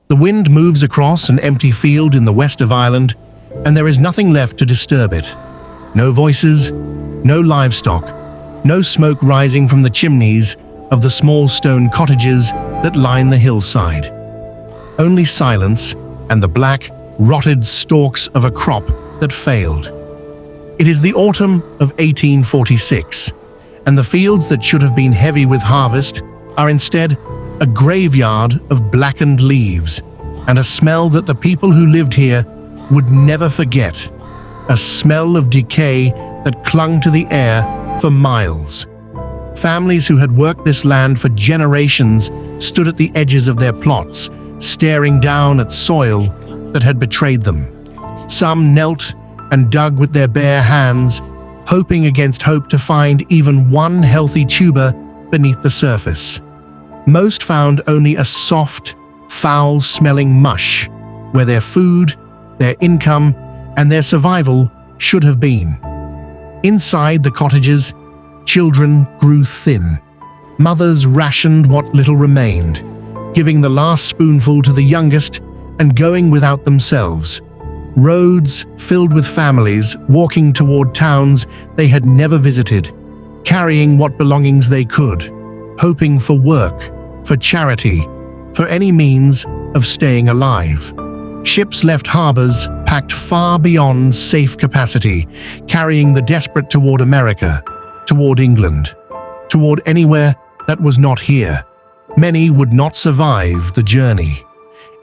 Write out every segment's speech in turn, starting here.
The wind moves across an empty field in the west of Ireland, and there is nothing left to disturb it. No voices, no livestock, no smoke rising from the chimneys of the small stone cottages that line the hillside. Only silence and the black, rotted stalks of a crop that failed. It is the autumn of 1846, and the fields that should have been heavy with harvest are instead a graveyard of blackened leaves and a smell that the people who lived here would never forget, a smell of decay that clung to the air for miles. Families who had worked this land for generations stood at the edges of their plots, staring down at soil that had betrayed them. Some knelt and dug with their bare hands, hoping against hope to find even one healthy tuber beneath the surface. Most found only a soft, foul-smelling mush, where their food, their income, and their survival should have been. Inside the cottages, children grew thin. Mothers rationed what little remained, giving the last spoonful to the youngest and going without themselves. Roads filled with families walking toward towns they had never visited, carrying what belongings they could, hoping for work, for charity, for any means of staying alive. Ships left harbors packed far beyond safe capacity, carrying the desperate toward America, toward England, toward anywhere that was not here. Many would not survive the journey.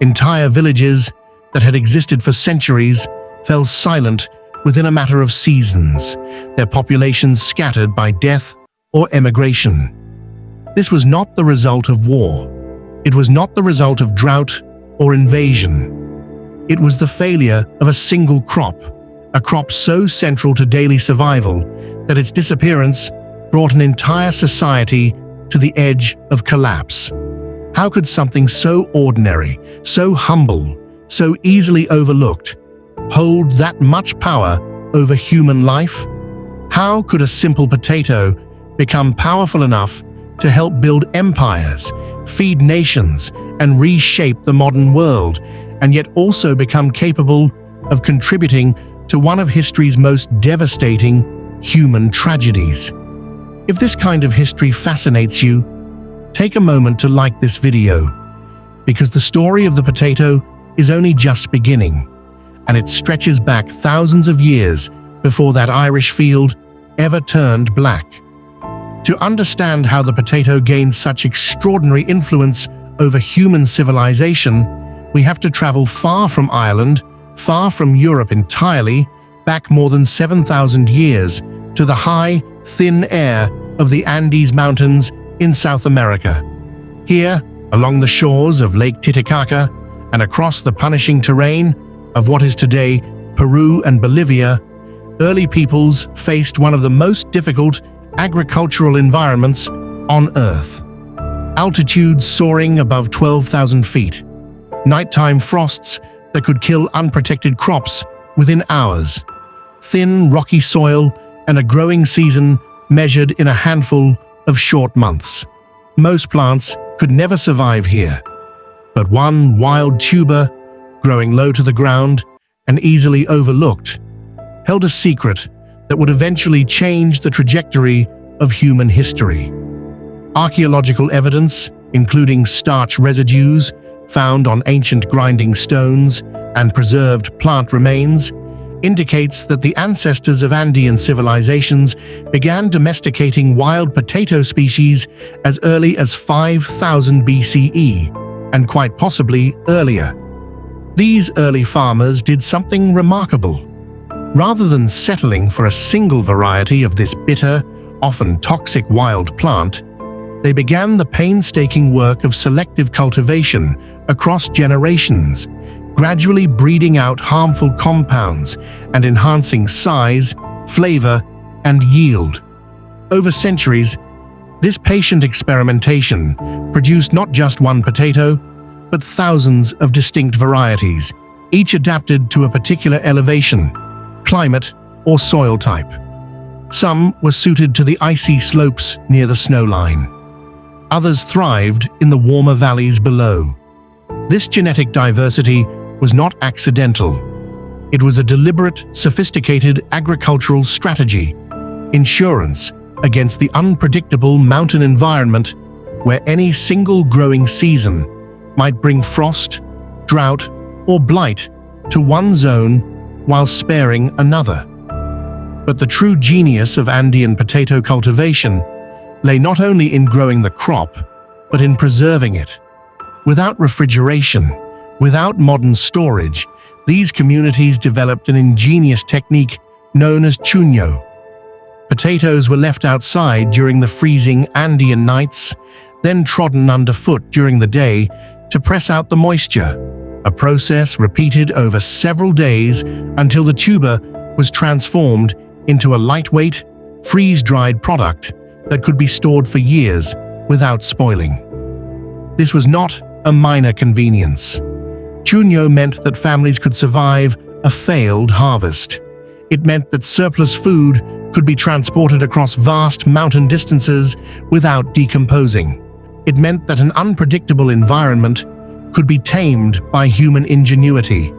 Entire villages that had existed for centuries fell silent within a matter of seasons, their populations scattered by death or emigration. This was not the result of war. It was not the result of drought or invasion. It was the failure of a single crop, a crop so central to daily survival that its disappearance brought an entire society to the edge of collapse. How could something so ordinary, so humble, so easily overlooked, hold that much power over human life? How could a simple potato become powerful enough to help build empires, feed nations, and reshape the modern world, and yet also become capable of contributing to one of history's most devastating human tragedies? If this kind of history fascinates you, take a moment to like this video, because the story of the potato is only just beginning, and it stretches back thousands of years before that Irish field ever turned black. To understand how the potato gained such extraordinary influence over human civilization, we have to travel far from Ireland, far from Europe entirely, back more than 7,000 years to the high, thin air of the Andes Mountains in South America. Here, along the shores of Lake Titicaca and across the punishing terrain of what is today Peru and Bolivia, early peoples faced one of the most difficult agricultural environments on Earth. Altitudes soaring above 12,000 feet, nighttime frosts that could kill unprotected crops within hours, thin, rocky soil, and a growing season measured in a handful of short months. Most plants could never survive here, but one wild tuber, growing low to the ground and easily overlooked, held a secret that would eventually change the trajectory of human history. Archaeological evidence, including starch residues found on ancient grinding stones and preserved plant remains, indicates that the ancestors of Andean civilizations began domesticating wild potato species as early as 5000 BCE, and quite possibly earlier. These early farmers did something remarkable. Rather than settling for a single variety of this bitter, often toxic wild plant, they began the painstaking work of selective cultivation across generations, gradually breeding out harmful compounds and enhancing size, flavor, and yield. Over centuries, this patient experimentation produced not just one potato, but thousands of distinct varieties, each adapted to a particular elevation, climate, or soil type. Some were suited to the icy slopes near the snowline. Others thrived in the warmer valleys below. This genetic diversity was not accidental. It was a deliberate, sophisticated agricultural strategy, insurance against the unpredictable mountain environment where any single growing season might bring frost, drought, or blight to one zone while sparing another. But the true genius of Andean potato cultivation lay not only in growing the crop, but in preserving it. Without refrigeration, without modern storage, these communities developed an ingenious technique known as chuño. Potatoes were left outside during the freezing Andean nights, then trodden underfoot during the day to press out the moisture, a process repeated over several days until the tuber was transformed into a lightweight, freeze-dried product that could be stored for years without spoiling. This was not a minor convenience. Chuño meant that families could survive a failed harvest. It meant that surplus food could be transported across vast mountain distances without decomposing. It meant that an unpredictable environment could be tamed by human ingenuity.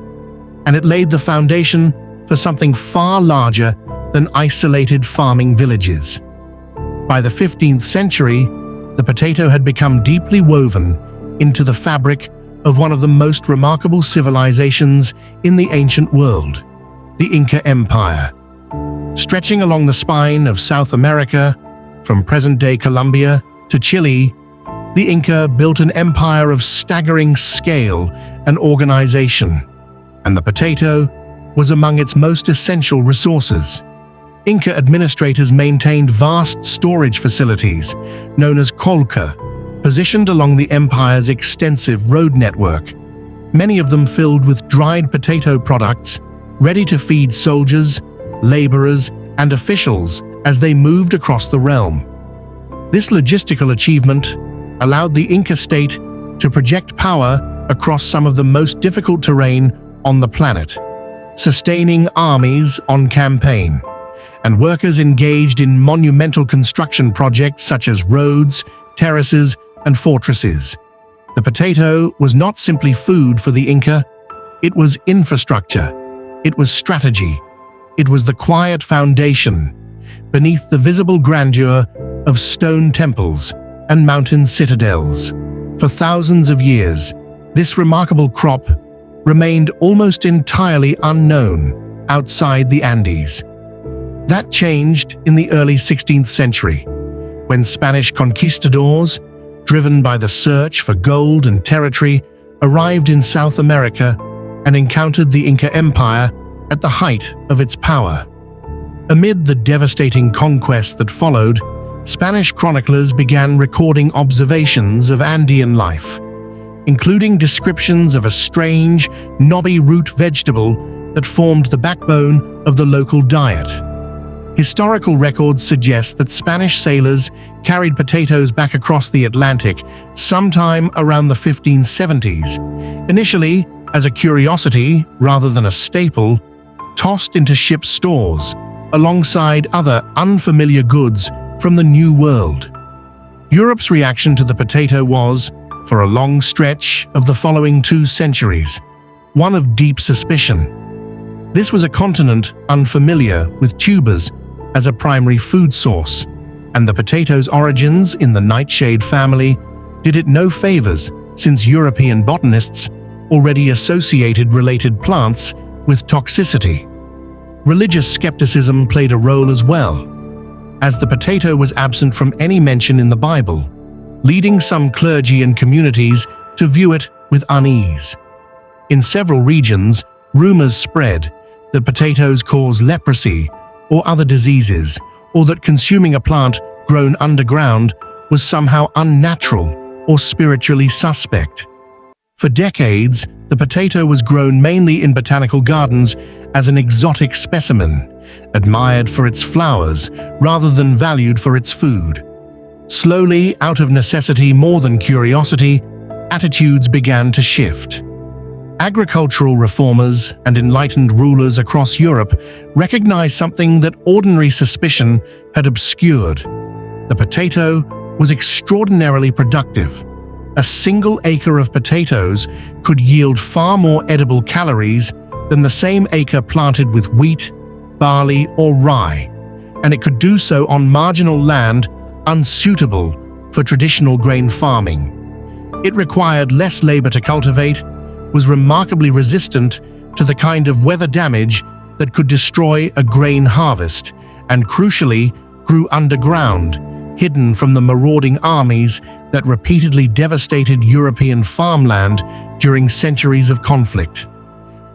And it laid the foundation for something far larger than isolated farming villages. By the 15th century, the potato had become deeply woven into the fabric of one of the most remarkable civilizations in the ancient world, the Inca Empire. Stretching along the spine of South America, from present-day Colombia to Chile, the Inca built an empire of staggering scale and organization, and the potato was among its most essential resources. Inca administrators maintained vast storage facilities, known as colca, positioned along the empire's extensive road network, many of them filled with dried potato products, ready to feed soldiers, laborers, and officials as they moved across the realm. This logistical achievement allowed the Inca state to project power across some of the most difficult terrain on the planet, sustaining armies on campaign, and workers engaged in monumental construction projects such as roads, terraces, and fortresses. The potato was not simply food for the Inca, it was infrastructure, it was strategy, it was the quiet foundation beneath the visible grandeur of stone temples and mountain citadels. For thousands of years, this remarkable crop remained almost entirely unknown outside the Andes. That changed in the early 16th century, when Spanish conquistadors, driven by the search for gold and territory, arrived in South America and encountered the Inca Empire at the height of its power. Amid the devastating conquest that followed, Spanish chroniclers began recording observations of Andean life, including descriptions of a strange, knobby root vegetable that formed the backbone of the local diet. Historical records suggest that Spanish sailors carried potatoes back across the Atlantic sometime around the 1570s, initially as a curiosity rather than a staple, tossed into ship's stores alongside other unfamiliar goods from the New World. Europe's reaction to the potato was, for a long stretch of the following 2 centuries, one of deep suspicion. This was a continent unfamiliar with tubers as a primary food source, and the potato's origins in the nightshade family did it no favors since European botanists already associated related plants with toxicity. Religious skepticism played a role as well, as the potato was absent from any mention in the Bible, leading some clergy and communities to view it with unease. In several regions, rumors spread that potatoes cause leprosy or other diseases, or that consuming a plant grown underground was somehow unnatural or spiritually suspect. For decades, the potato was grown mainly in botanical gardens as an exotic specimen, admired for its flowers rather than valued for its food. Slowly, out of necessity more than curiosity, attitudes began to shift. Agricultural reformers and enlightened rulers across Europe recognized something that ordinary suspicion had obscured. The potato was extraordinarily productive, a single acre of potatoes could yield far more edible calories than the same acre planted with wheat, barley, or rye, and it could do so on marginal land unsuitable for traditional grain farming. It required less labor to cultivate, was remarkably resistant to the kind of weather damage that could destroy a grain harvest, and crucially, grew underground, hidden from the marauding armies that repeatedly devastated European farmland during centuries of conflict.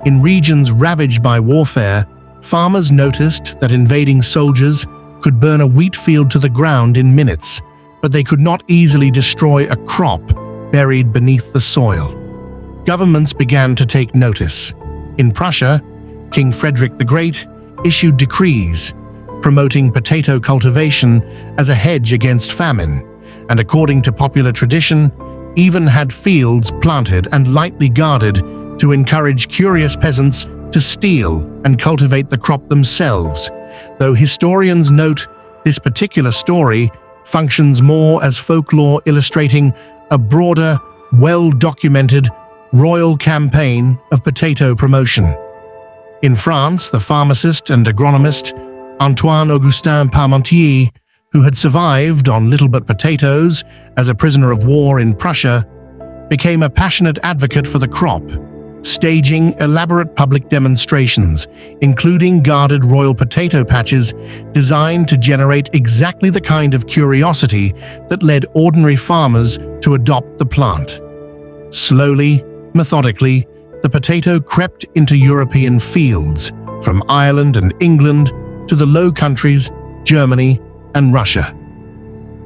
In regions ravaged by warfare, farmers noticed that invading soldiers could burn a wheat field to the ground in minutes, but they could not easily destroy a crop buried beneath the soil. Governments began to take notice. In Prussia, King Frederick the Great issued decrees promoting potato cultivation as a hedge against famine, and according to popular tradition, even had fields planted and lightly guarded to encourage curious peasants to steal and cultivate the crop themselves, though historians note this particular story functions more as folklore illustrating a broader, well-documented royal campaign of potato promotion. In France, the pharmacist and agronomist Antoine-Augustin Parmentier, who had survived on little but potatoes as a prisoner of war in Prussia, became a passionate advocate for the crop, staging elaborate public demonstrations, including guarded royal potato patches designed to generate exactly the kind of curiosity that led ordinary farmers to adopt the plant. Slowly, methodically, the potato crept into European fields, from Ireland and England to the Low Countries, Germany, and Russia.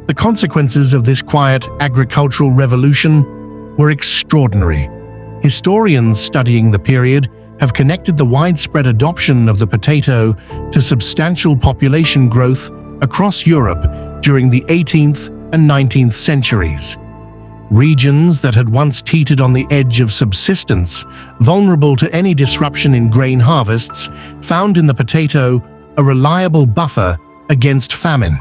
The consequences of this quiet agricultural revolution were extraordinary. Historians studying the period have connected the widespread adoption of the potato to substantial population growth across Europe during the 18th and 19th centuries. Regions that had once teetered on the edge of subsistence, vulnerable to any disruption in grain harvests, found in the potato a reliable buffer against famine.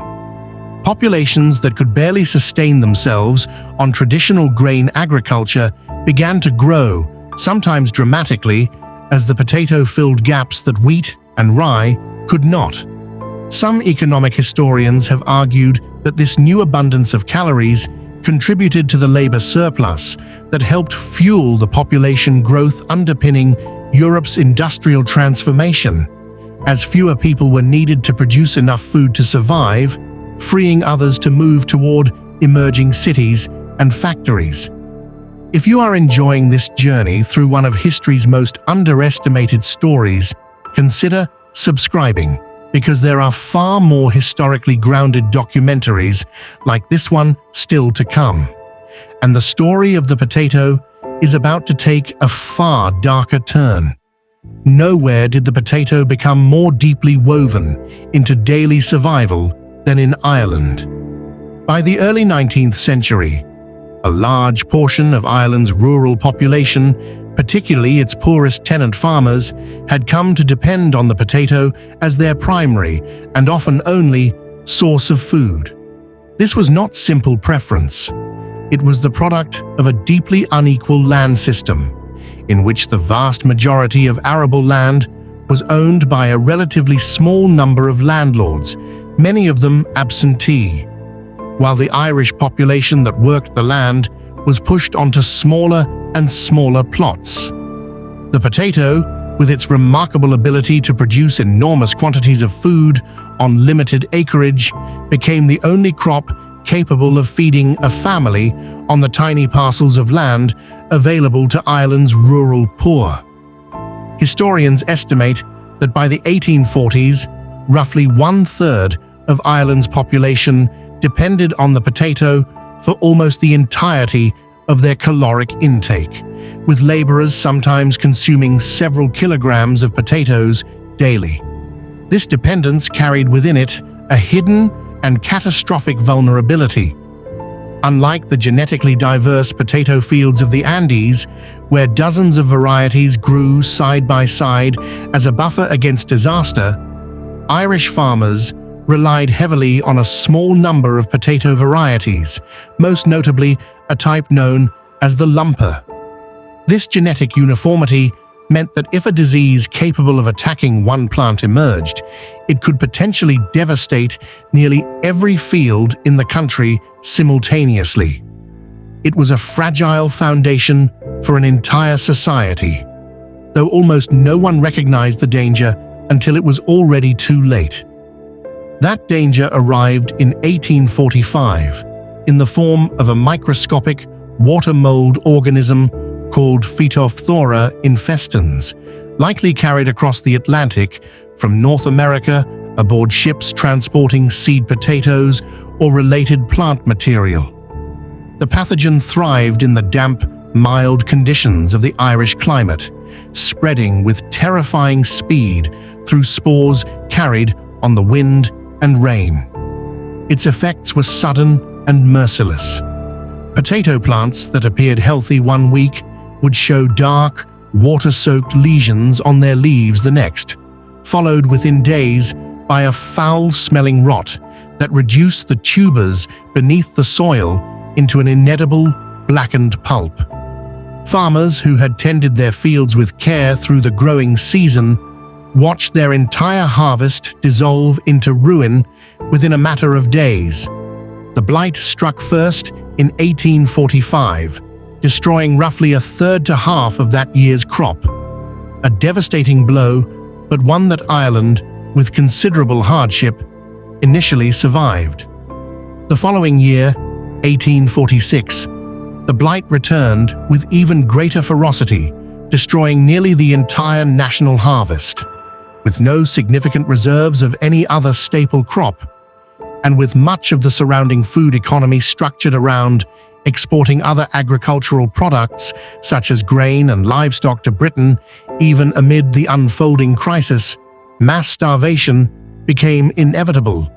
Populations that could barely sustain themselves on traditional grain agriculture began to grow, sometimes dramatically, as the potato filled gaps that wheat and rye could not. Some economic historians have argued that this new abundance of calories contributed to the labor surplus that helped fuel the population growth underpinning Europe's industrial transformation, as fewer people were needed to produce enough food to survive, freeing others to move toward emerging cities and factories. If you are enjoying this journey through one of history's most underestimated stories, consider subscribing, because there are far more historically grounded documentaries like this one still to come. And the story of the potato is about to take a far darker turn. Nowhere did the potato become more deeply woven into daily survival than in Ireland. By the early 19th century, a large portion of Ireland's rural population, particularly its poorest tenant farmers, had come to depend on the potato as their primary and often only source of food. This was not simple preference. It was the product of a deeply unequal land system, in which the vast majority of arable land was owned by a relatively small number of landlords, many of them absentee, while the Irish population that worked the land was pushed onto smaller and smaller plots. The potato, with its remarkable ability to produce enormous quantities of food on limited acreage, became the only crop capable of feeding a family on the tiny parcels of land available to Ireland's rural poor. Historians estimate that by the 1840s, roughly 1/3 of Ireland's population depended on the potato for almost the entirety of their caloric intake, with laborers sometimes consuming several kilograms of potatoes daily. This dependence carried within it a hidden and catastrophic vulnerability. Unlike the genetically diverse potato fields of the Andes, where dozens of varieties grew side by side as a buffer against disaster, Irish farmers relied heavily on a small number of potato varieties, most notably a type known as the lumper. This genetic uniformity meant that if a disease capable of attacking one plant emerged, it could potentially devastate nearly every field in the country simultaneously. It was a fragile foundation for an entire society, though almost no one recognized the danger until it was already too late. That danger arrived in 1845 in the form of a microscopic water mold organism called Phytophthora infestans, likely carried across the Atlantic from North America aboard ships transporting seed potatoes or related plant material. The pathogen thrived in the damp, mild conditions of the Irish climate, spreading with terrifying speed through spores carried on the wind and rain. Its effects were sudden and merciless. Potato plants that appeared healthy one week would show dark, water-soaked lesions on their leaves the next, followed within days by a foul-smelling rot that reduced the tubers beneath the soil into an inedible, blackened pulp. Farmers who had tended their fields with care through the growing season watched their entire harvest dissolve into ruin within a matter of days. The blight struck first in 1845, destroying roughly a third to half of that year's crop. A devastating blow, but one that Ireland, with considerable hardship, initially survived. The following year, 1846, the blight returned with even greater ferocity, destroying nearly the entire national harvest. With no significant reserves of any other staple crop, and with much of the surrounding food economy structured around exporting other agricultural products such as grain and livestock to Britain, even amid the unfolding crisis, mass starvation became inevitable.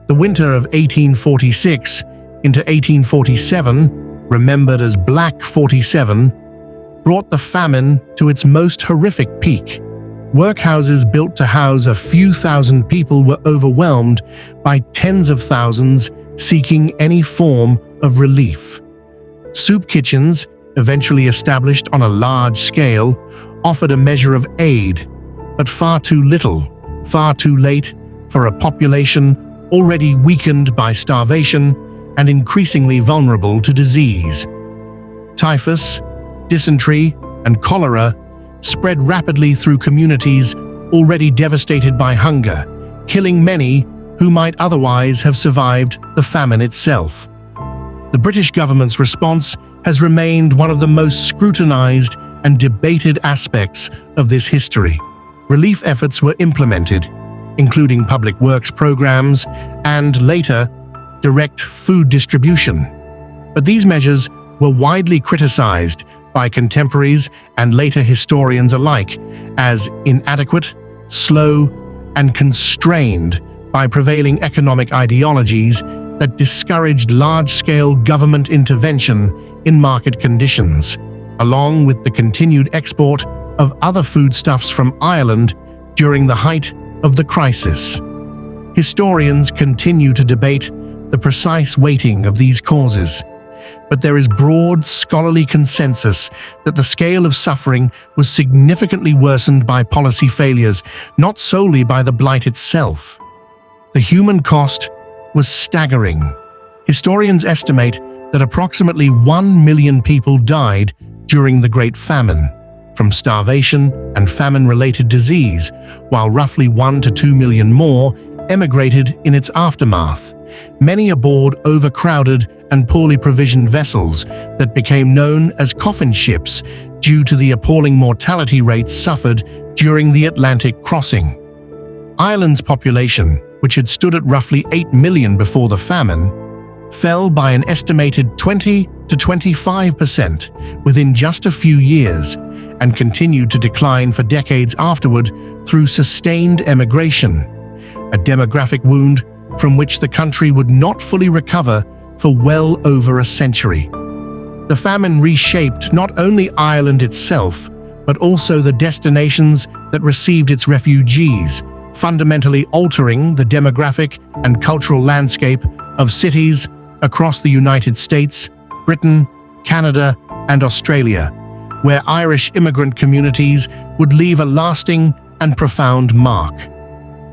The winter of 1846 into 1847, remembered as Black 47, brought the famine to its most horrific peak. Workhouses built to house a few thousand people were overwhelmed by tens of thousands seeking any form of relief. Soup kitchens, eventually established on a large scale, offered a measure of aid, but far too little, far too late for a population already weakened by starvation and increasingly vulnerable to disease. Typhus, dysentery, and cholera spread rapidly through communities already devastated by hunger, killing many who might otherwise have survived the famine itself. The British government's response has remained one of the most scrutinized and debated aspects of this history. Relief efforts were implemented, including public works programs and, later, direct food distribution. But these measures were widely criticized by contemporaries and later historians alike as inadequate, slow, and constrained by prevailing economic ideologies that discouraged large-scale government intervention in market conditions, along with the continued export of other foodstuffs from Ireland during the height of the crisis. Historians continue to debate the precise weighting of these causes, but there is broad scholarly consensus that the scale of suffering was significantly worsened by policy failures, not solely by the blight itself. The human cost was staggering. Historians estimate that approximately 1 million people died during the Great Famine from starvation and famine-related disease, while roughly 1 to 2 million more emigrated in its aftermath, many aboard overcrowded and poorly provisioned vessels that became known as coffin ships due to the appalling mortality rates suffered during the Atlantic crossing. Ireland's population, which had stood at roughly 8 million before the famine, fell by an estimated 20 to 25% within just a few years and continued to decline for decades afterward through sustained emigration, a demographic wound from which the country would not fully recover for well over a century. The famine reshaped not only Ireland itself, but also the destinations that received its refugees, fundamentally altering the demographic and cultural landscape of cities across the United States Britain, Canada, and Australia, where Irish immigrant communities would leave a lasting and profound mark.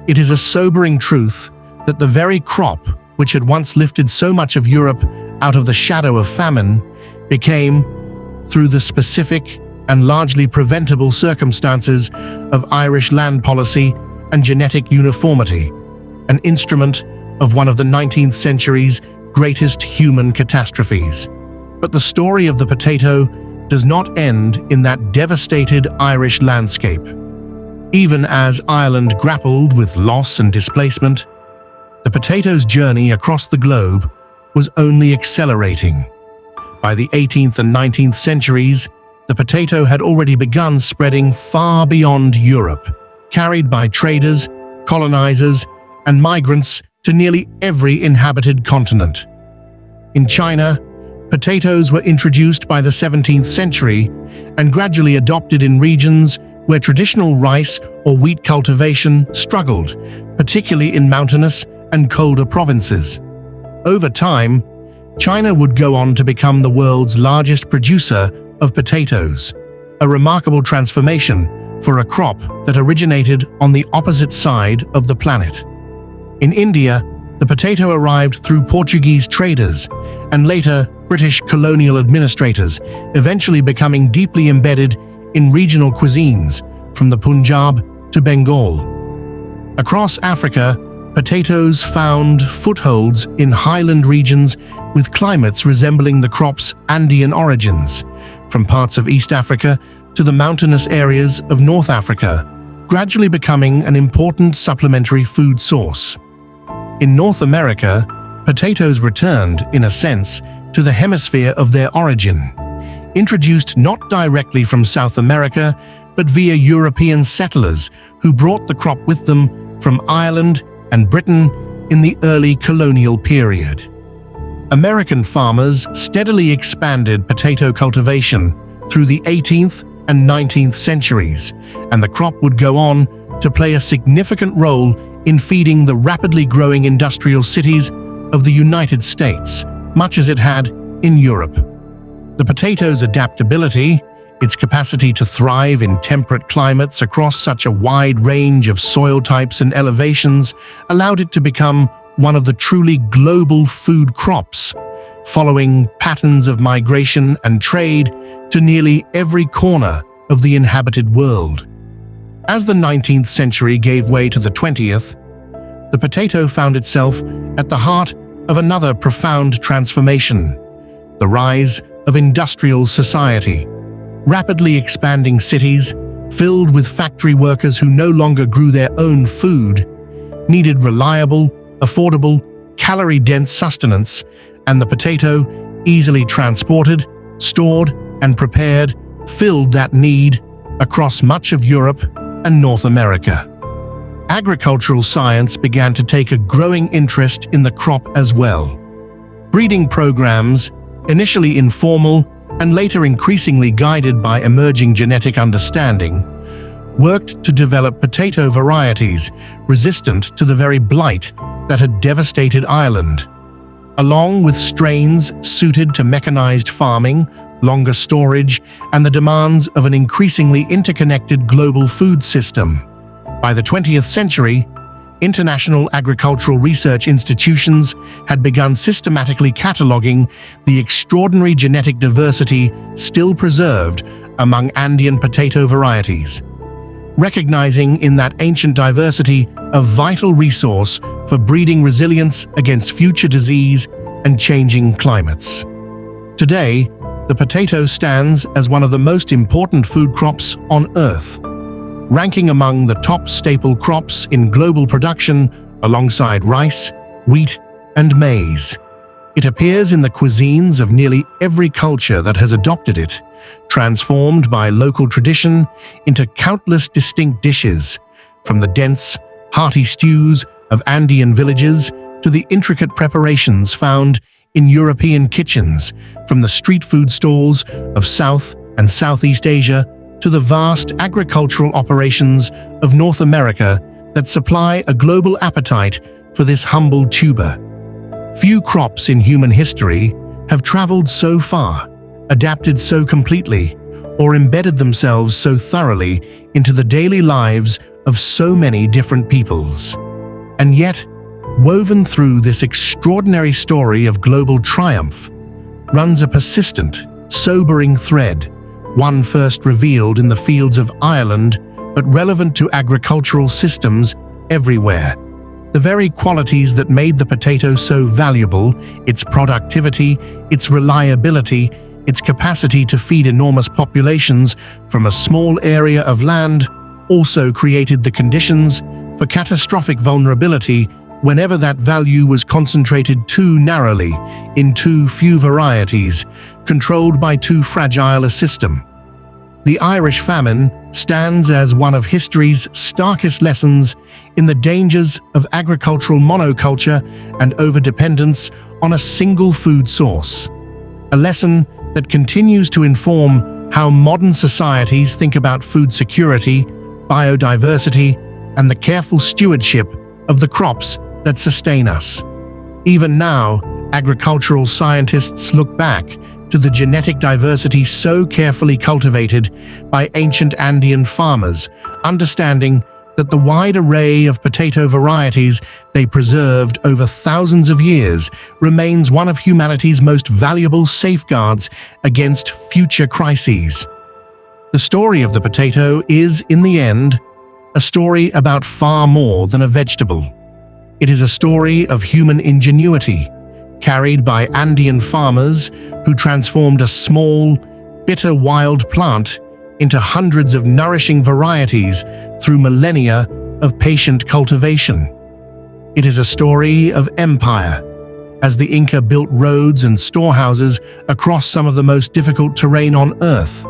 It is a sobering truth that the very crop which had once lifted so much of Europe out of the shadow of famine became, through the specific and largely preventable circumstances of Irish land policy and genetic uniformity, an instrument of one of the 19th century's greatest human catastrophes. But the story of the potato does not end in that devastated Irish landscape. Even as Ireland grappled with loss and displacement, the potato's journey across the globe was only accelerating. By the 18th and 19th centuries, the potato had already begun spreading far beyond Europe, carried by traders, colonizers, and migrants to nearly every inhabited continent. In China, potatoes were introduced by the 17th century and gradually adopted in regions where traditional rice or wheat cultivation struggled, particularly in mountainous and colder provinces. Over time, China would go on to become the world's largest producer of potatoes, a remarkable transformation for a crop that originated on the opposite side of the planet. In India, the potato arrived through Portuguese traders and later British colonial administrators, eventually becoming deeply embedded in regional cuisines from the Punjab to Bengal. Across Africa, potatoes found footholds in highland regions with climates resembling the crop's Andean origins, from parts of East Africa to the mountainous areas of North Africa, gradually becoming an important supplementary food source. In North America, potatoes returned, in a sense, to the hemisphere of their origin, introduced not directly from South America, but via European settlers who brought the crop with them from Ireland and Britain in the early colonial period. American farmers steadily expanded potato cultivation through the 18th and 19th centuries, and the crop would go on to play a significant role in feeding the rapidly growing industrial cities of the United States, much as it had in Europe. The potato's adaptability, its capacity to thrive in temperate climates across such a wide range of soil types and elevations, allowed it to become one of the truly global food crops, following patterns of migration and trade to nearly every corner of the inhabited world. As the 19th century gave way to the 20th, the potato found itself at the heart of another profound transformation: the rise of industrial society. Rapidly expanding cities, filled with factory workers who no longer grew their own food, needed reliable, affordable, calorie-dense sustenance, and the potato, easily transported, stored, and prepared, filled that need across much of Europe and North America. Agricultural science began to take a growing interest in the crop as well. Breeding programs, initially informal and later increasingly guided by emerging genetic understanding, worked to develop potato varieties resistant to the very blight that had devastated Ireland, along with strains suited to mechanized farming, longer storage, and the demands of an increasingly interconnected global food system. By the 20th century, international agricultural research institutions had begun systematically cataloging the extraordinary genetic diversity still preserved among Andean potato varieties, recognizing in that ancient diversity a vital resource for breeding resilience against future disease and changing climates. Today, the potato stands as one of the most important food crops on Earth, ranking among the top staple crops in global production alongside rice, wheat, and maize. It appears in the cuisines of nearly every culture that has adopted it, transformed by local tradition into countless distinct dishes, from the dense, hearty stews of Andean villages to the intricate preparations found in European kitchens, from the street food stalls of South and Southeast Asia to the vast agricultural operations of North America that supply a global appetite for this humble tuber. Few crops in human history have traveled so far, adapted so completely, or embedded themselves so thoroughly into the daily lives of so many different peoples. And yet, woven through this extraordinary story of global triumph, runs a persistent, sobering thread, one first revealed in the fields of Ireland, but relevant to agricultural systems everywhere. The very qualities that made the potato so valuable, its productivity, its reliability, its capacity to feed enormous populations from a small area of land, also created the conditions for catastrophic vulnerability whenever that value was concentrated too narrowly in too few varieties, controlled by too fragile a system. The Irish famine stands as one of history's starkest lessons in the dangers of agricultural monoculture and overdependence on a single food source. A lesson that continues to inform how modern societies think about food security, biodiversity, and the careful stewardship of the crops that sustain us. Even now, agricultural scientists look back to the genetic diversity so carefully cultivated by ancient Andean farmers, understanding that the wide array of potato varieties they preserved over thousands of years remains one of humanity's most valuable safeguards against future crises. The story of the potato is, in the end, a story about far more than a vegetable. It is a story of human ingenuity, carried by Andean farmers who transformed a small, bitter wild plant into hundreds of nourishing varieties through millennia of patient cultivation. It is a story of empire, as the Inca built roads and storehouses across some of the most difficult terrain on Earth,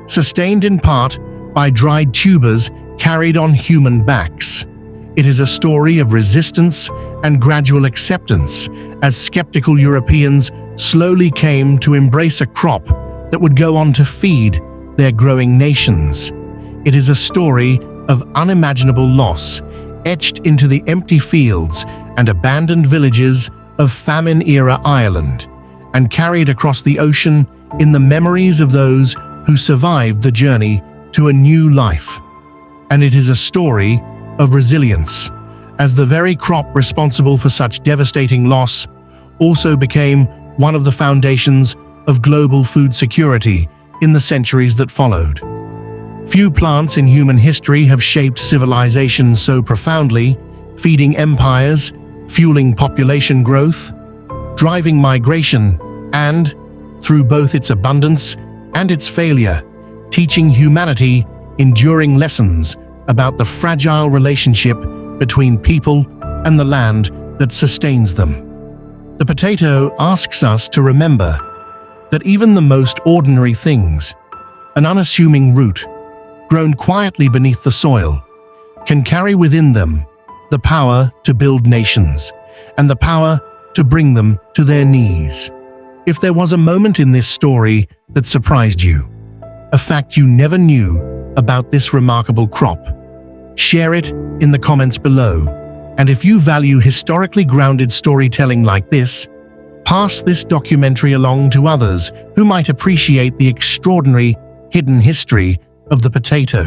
sustained in part by dried tubers carried on human backs. It is a story of resistance and gradual acceptance as skeptical Europeans slowly came to embrace a crop that would go on to feed their growing nations. It is a story of unimaginable loss, etched into the empty fields and abandoned villages of famine-era Ireland, and carried across the ocean in the memories of those who survived the journey to a new life. And it is a story of resilience, as the very crop responsible for such devastating loss also became one of the foundations of global food security in the centuries that followed. Few plants in human history have shaped civilization so profoundly, feeding empires, fueling population growth, driving migration, and, through both its abundance and its failure, teaching humanity enduring lessons about the fragile relationship between people and the land that sustains them. The potato asks us to remember that even the most ordinary things, an unassuming root, grown quietly beneath the soil, can carry within them the power to build nations and the power to bring them to their knees. If there was a moment in this story that surprised you, a fact you never knew about this remarkable crop, share it in the comments below. And if you value historically grounded storytelling like this, pass this documentary along to others who might appreciate the extraordinary hidden history of the potato.